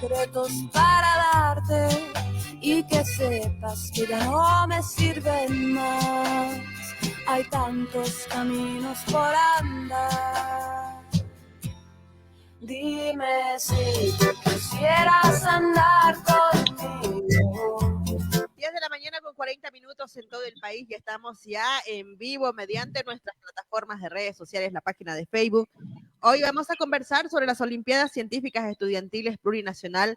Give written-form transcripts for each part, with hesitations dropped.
secretos para darte y que sepas que ya no me sirven más. Hay tantos caminos por andar. Dime si tú quisieras andar conmigo. 10 de la mañana con 40 minutos en todo el país. Ya estamos ya en vivo mediante nuestras plataformas de redes sociales, la página de Facebook. Hoy vamos a conversar sobre las Olimpiadas Científicas Estudiantiles Plurinacional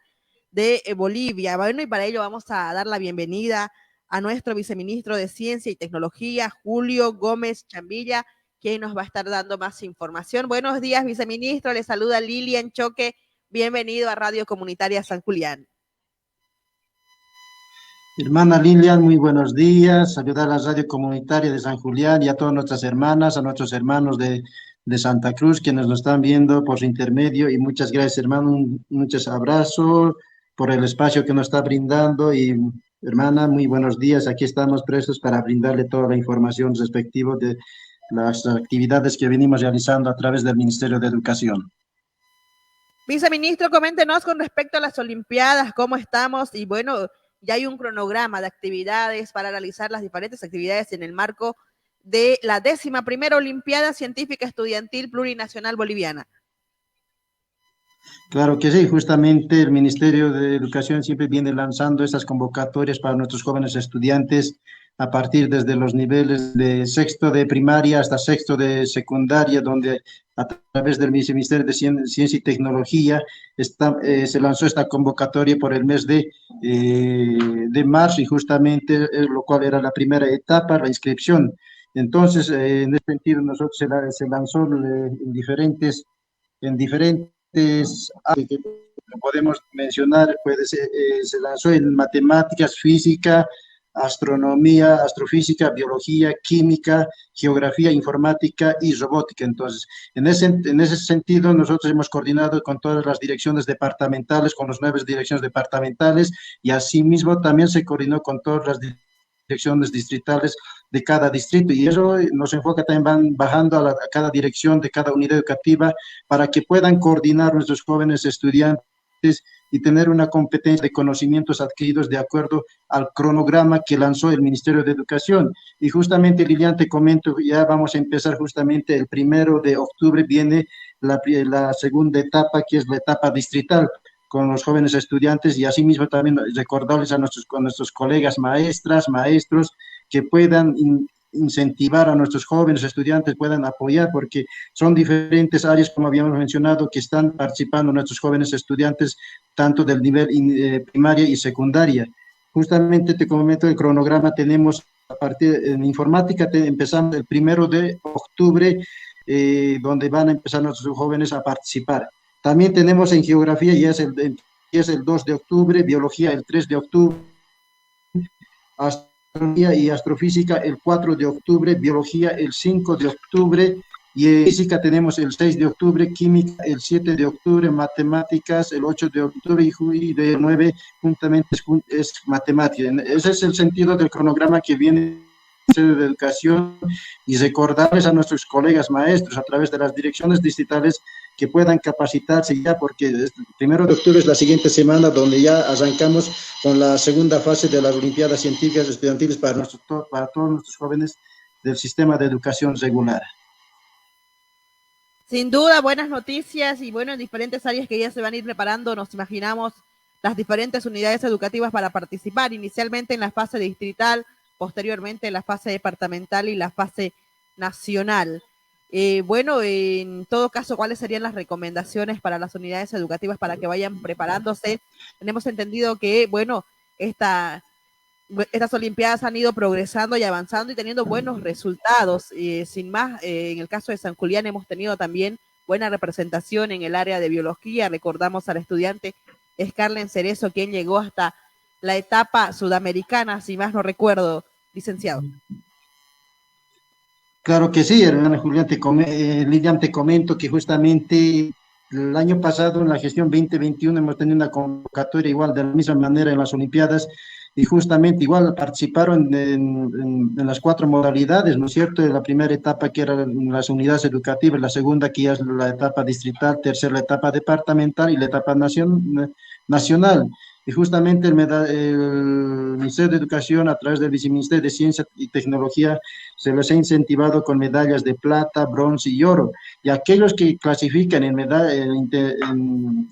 de Bolivia. Bueno, y para ello vamos a dar la bienvenida a nuestro viceministro de Ciencia y Tecnología, Julio Gómez Chambilla, quien nos va a estar dando más información. Buenos días, viceministro. Le saluda Lilian Choque. Bienvenido a Radio Comunitaria San Julián. Hermana Lilian, muy buenos días. Saludar a la Radio Comunitaria de San Julián y a todas nuestras hermanas, a nuestros hermanos de Santa Cruz, quienes nos están viendo por su intermedio. Y muchas gracias, hermano. Muchos abrazos por el espacio que nos está brindando. Y, hermana, muy buenos días. Aquí estamos prestos para brindarle toda la información respectiva de las actividades que venimos realizando a través del Ministerio de Educación. Viceministro, coméntenos con respecto a las Olimpiadas, cómo estamos y bueno, ya hay un cronograma de actividades para realizar las diferentes actividades en el marco de la 11ª Olimpiada Científica Estudiantil Plurinacional Boliviana. Claro que sí, justamente el Ministerio de Educación siempre viene lanzando estas convocatorias para nuestros jóvenes estudiantes a partir desde los niveles de sexto de primaria hasta sexto de secundaria, donde a través del Ministerio de Ciencia y Tecnología se lanzó esta convocatoria por el mes de marzo y justamente lo cual era la primera etapa, la inscripción. Entonces, en ese sentido, nosotros se lanzó en diferentes que podemos mencionar, se lanzó en matemáticas, física, astronomía, astrofísica, biología, química, geografía, informática y robótica. Entonces, en ese sentido, nosotros hemos coordinado con todas las direcciones departamentales, con las 9 direcciones departamentales, y asimismo también se coordinó con todas las direcciones distritales de cada distrito, y eso nos enfoca también, van bajando a cada dirección de cada unidad educativa para que puedan coordinar nuestros jóvenes estudiantes y tener una competencia de conocimientos adquiridos de acuerdo al cronograma que lanzó el Ministerio de Educación. Y justamente, Lilian, te comento, ya vamos a empezar justamente el 1 de octubre, viene la segunda etapa, que es la etapa distrital, con los jóvenes estudiantes, y asimismo también recordarles a nuestros colegas maestras, maestros, que puedan incentivar a nuestros jóvenes estudiantes, puedan apoyar, porque son diferentes áreas, como habíamos mencionado, que están participando nuestros jóvenes estudiantes, tanto del nivel primaria y secundaria. Justamente te comento el cronograma, tenemos a partir en informática, empezamos el 1 de octubre, donde van a empezar nuestros jóvenes a participar. También tenemos en geografía, ya es el 2 de octubre, biología el 3 de octubre, astronomía y astrofísica el 4 de octubre, biología el 5 de octubre, y en física tenemos el 6 de octubre, química el 7 de octubre, matemáticas el 8 de octubre, y de 9 juntamente es matemática. Ese es el sentido del cronograma que viene de Educación, y recordarles a nuestros colegas maestros a través de las direcciones distritales que puedan capacitarse ya, porque el 1 de octubre es la siguiente semana donde ya arrancamos con la segunda fase de las Olimpiadas Científicas Estudiantiles para todos nuestros jóvenes del sistema de educación regular. Sin duda, buenas noticias, y bueno, en diferentes áreas que ya se van a ir preparando, nos imaginamos las diferentes unidades educativas para participar, inicialmente en la fase distrital, posteriormente en la fase departamental y la fase nacional. Bueno, en todo caso, ¿cuáles serían las recomendaciones para las unidades educativas para que vayan preparándose? Tenemos entendido que, bueno, estas Olimpiadas han ido progresando y avanzando y teniendo buenos resultados. Sin más, en el caso de San Julián hemos tenido también buena representación en el área de biología. Recordamos al estudiante Scarlen Cerezo, quien llegó hasta la etapa sudamericana, si más no recuerdo, licenciado. Claro que sí, hermana Julián, Lilian, te comento que justamente el año pasado, en la gestión 2021, hemos tenido una convocatoria igual de la misma manera en las Olimpiadas, y justamente igual participaron en las 4 modalidades, ¿no es cierto? En la primera etapa, que eran las unidades educativas, la segunda, que ya es la etapa distrital, tercera la etapa departamental, y la etapa nacional. Y justamente el Ministerio de Educación, a través del Viceministerio de Ciencia y Tecnología, se les ha incentivado con medallas de plata, bronce y oro. Y aquellos que clasifican en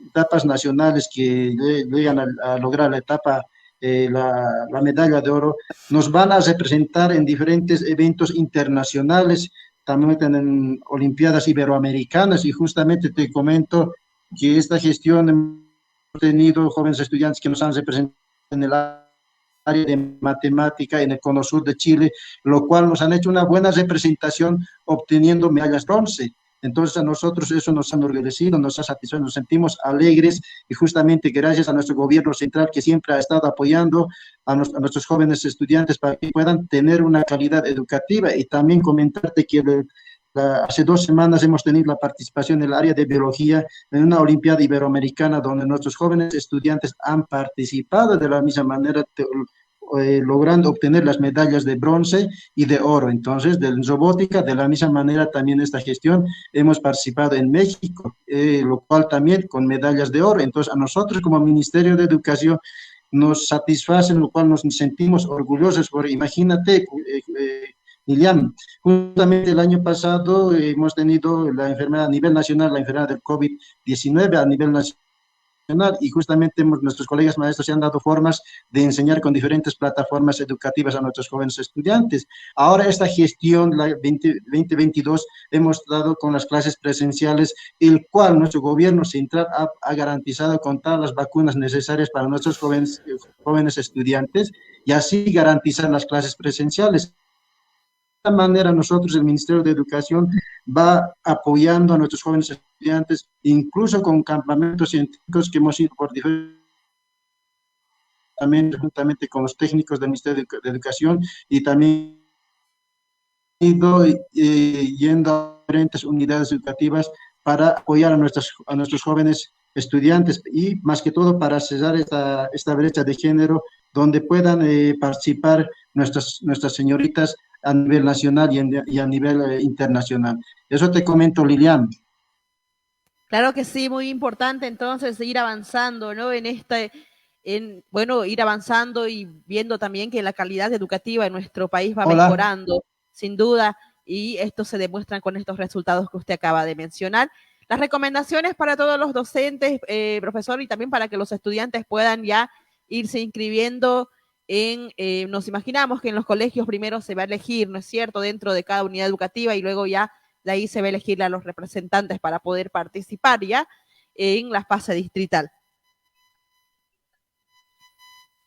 etapas nacionales que llegan a lograr la etapa, la medalla de oro, nos van a representar en diferentes eventos internacionales, también en Olimpiadas Iberoamericanas, y justamente te comento que esta gestión hemos tenido jóvenes estudiantes que nos han representado en el área de matemática en el Cono Sur de Chile, lo cual nos han hecho una buena representación obteniendo medallas bronce. Entonces a nosotros eso nos ha enorgullecido, nos ha satisfecho, nos sentimos alegres y justamente gracias a nuestro gobierno central que siempre ha estado apoyando a nuestros jóvenes estudiantes para que puedan tener una calidad educativa. Y también comentarte que hace 2 semanas hemos tenido la participación en el área de biología en una Olimpiada Iberoamericana donde nuestros jóvenes estudiantes han participado de la misma manera, logrando obtener las medallas de bronce y de oro. Entonces, de robótica, de la misma manera también esta gestión hemos participado en México, lo cual también con medallas de oro. Entonces, a nosotros como Ministerio de Educación nos satisface, lo cual nos sentimos orgullosos, porque imagínate, Lilian, justamente el año pasado hemos tenido la enfermedad a nivel nacional, la enfermedad del COVID-19 a nivel nacional, y justamente nuestros colegas maestros se han dado formas de enseñar con diferentes plataformas educativas a nuestros jóvenes estudiantes. Ahora esta gestión, la 2022, hemos dado con las clases presenciales, el cual nuestro gobierno central ha garantizado con todas las vacunas necesarias para nuestros jóvenes estudiantes y así garantizar las clases presenciales. De esta manera nosotros, el Ministerio de Educación, va apoyando a nuestros jóvenes estudiantes, incluso con campamentos científicos que hemos ido por diferentes, también juntamente con los técnicos del Ministerio de Educación, y también ido yendo a diferentes unidades educativas para apoyar a nuestros jóvenes estudiantes y más que todo para cesar esta brecha de género donde puedan participar nuestras señoritas a nivel nacional y a nivel internacional. Eso te comento, Lilian. Claro que sí, muy importante entonces ir avanzando, ¿no? Bueno, ir avanzando y viendo también que la calidad educativa en nuestro país va Hola. mejorando, sin duda, y esto se demuestra con estos resultados que usted acaba de mencionar. Las recomendaciones para todos los docentes, profesor, y también para que los estudiantes puedan ya irse inscribiendo nos imaginamos que en los colegios primero se va a elegir, ¿no es cierto?, dentro de cada unidad educativa y luego ya de ahí se va a elegir a los representantes para poder participar ya en la fase distrital.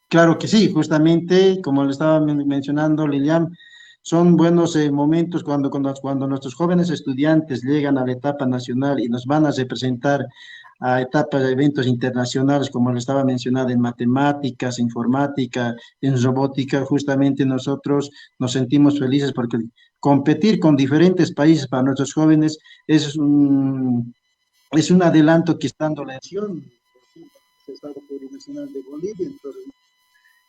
Claro que sí, justamente como le estaba mencionando Lilian, son buenos momentos cuando nuestros jóvenes estudiantes llegan a la etapa nacional y nos van a representar a etapas de eventos internacionales, como le estaba mencionando, en matemáticas, informática, en robótica. Justamente nosotros nos sentimos felices porque competir con diferentes países para nuestros jóvenes es un adelanto que está dando la nación, el Estado Plurinacional de Bolivia. Entonces,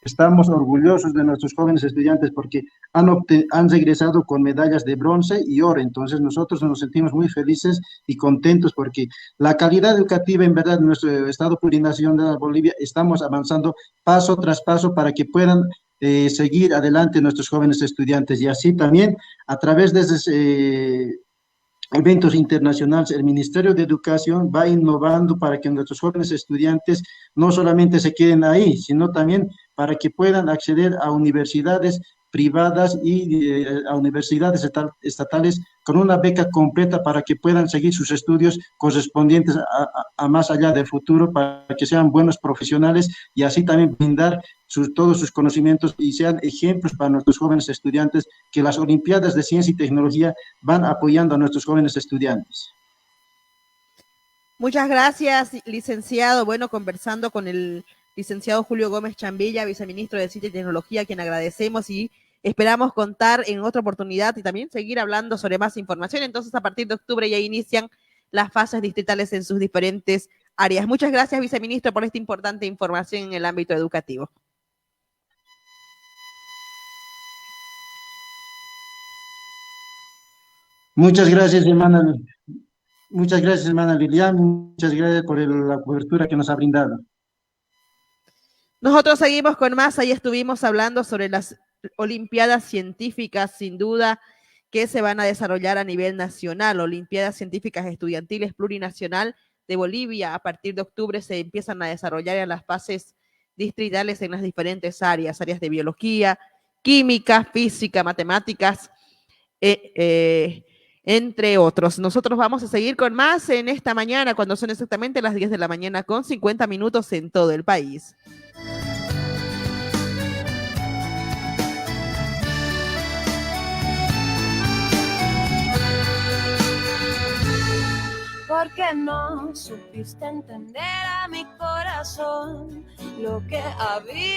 estamos orgullosos de nuestros jóvenes estudiantes porque han regresado con medallas de bronce y oro. Entonces nosotros nos sentimos muy felices y contentos porque la calidad educativa, en verdad, en nuestro Estado Plurinacional de Bolivia, estamos avanzando paso tras paso para que puedan seguir adelante nuestros jóvenes estudiantes. Y así también, a través de eventos internacionales, el Ministerio de Educación va innovando para que nuestros jóvenes estudiantes no solamente se queden ahí, sino también para que puedan acceder a universidades privadas y a universidades estatales con una beca completa para que puedan seguir sus estudios correspondientes a más allá del futuro, para que sean buenos profesionales y así también brindar todos sus conocimientos y sean ejemplos para nuestros jóvenes estudiantes, que las Olimpiadas de Ciencia y Tecnología van apoyando a nuestros jóvenes estudiantes. Muchas gracias, licenciado. Bueno, conversando con el licenciado Julio Gómez Chambilla, viceministro de Ciencia y Tecnología, a quien agradecemos y esperamos contar en otra oportunidad y también seguir hablando sobre más información. Entonces, a partir de octubre ya inician las fases distritales en sus diferentes áreas. Muchas gracias, viceministro, por esta importante información en el ámbito educativo. Muchas gracias, hermana. Muchas gracias, hermana Lilian. Muchas gracias por la cobertura que nos ha brindado. Nosotros seguimos con más. Ahí estuvimos hablando sobre las olimpiadas científicas, sin duda, que se van a desarrollar a nivel nacional. Olimpiadas científicas estudiantiles plurinacional de Bolivia. A partir de octubre se empiezan a desarrollar en las fases distritales en las diferentes áreas de biología, química, física, matemáticas, entre otros. Nosotros vamos a seguir con más en esta mañana, cuando son exactamente las 10 de la mañana con 50 minutos en todo el país. Porque no supiste entender a mi corazón lo que había